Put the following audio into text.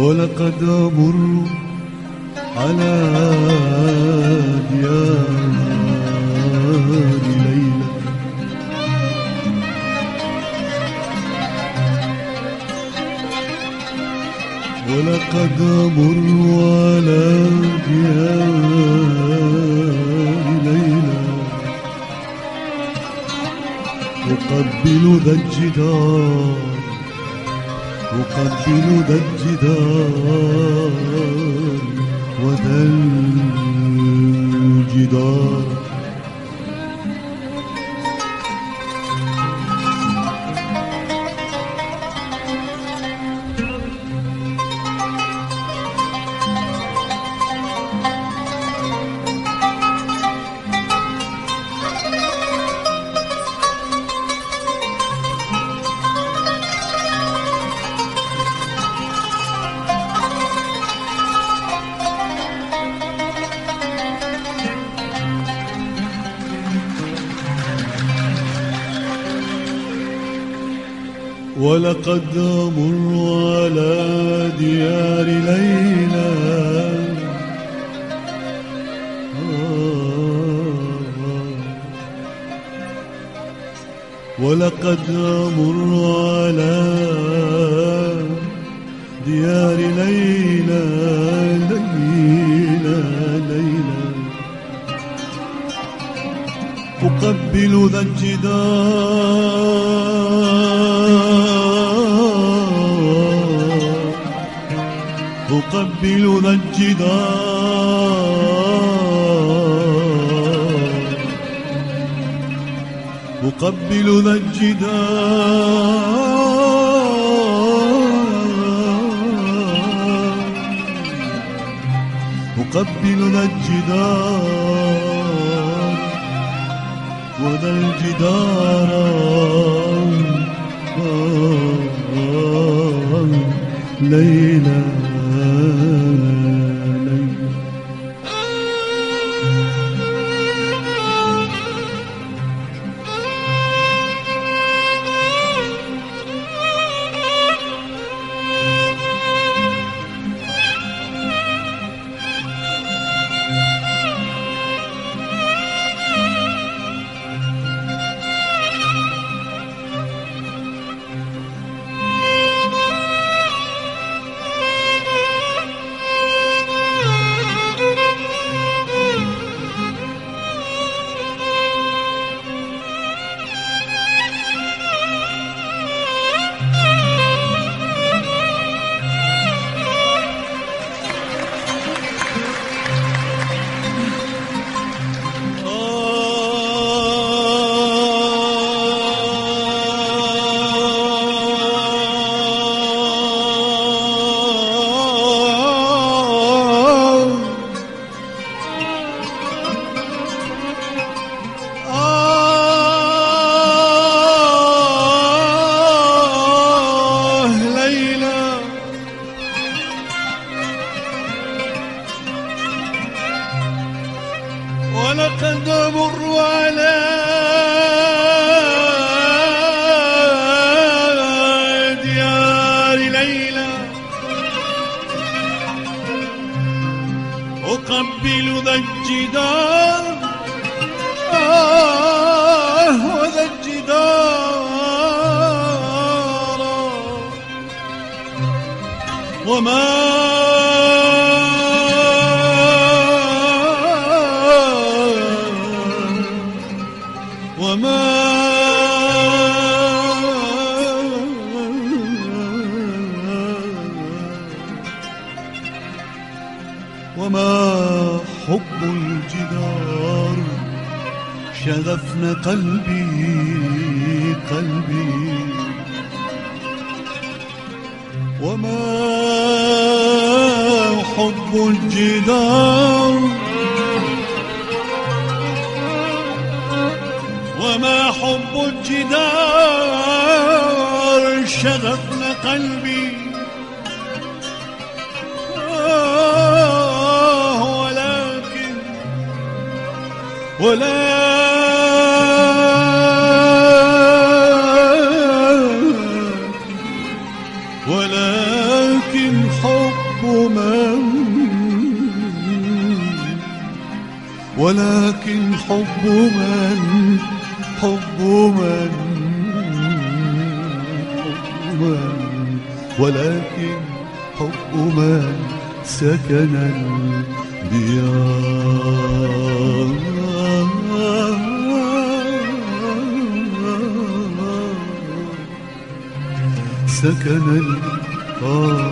ولقد أمر على ديار ليلى ولقد أمر على ديار ليلى أقبل ذا الجدار أقبل ذا الجدار وذا الجدار ولقد أمر على ديار ليلى ولقد أمر على ديار ليلى ليلى ليلى أقبل ذا الجدار أقبل ذا الجدار أقبل ذا الجدار أقبل ذا الجدار وذا الجدار ليلى ولقد أمر على ديار ليلى أقبل ذا الجدار وذا الجدار وما وما حب الجدار شغفن قلبي قلبي وما حب الجدار وما حب الجدار شغفن قلبي ولكن حب ولكن حب من ولكن حب من سكن الديار سكن الديار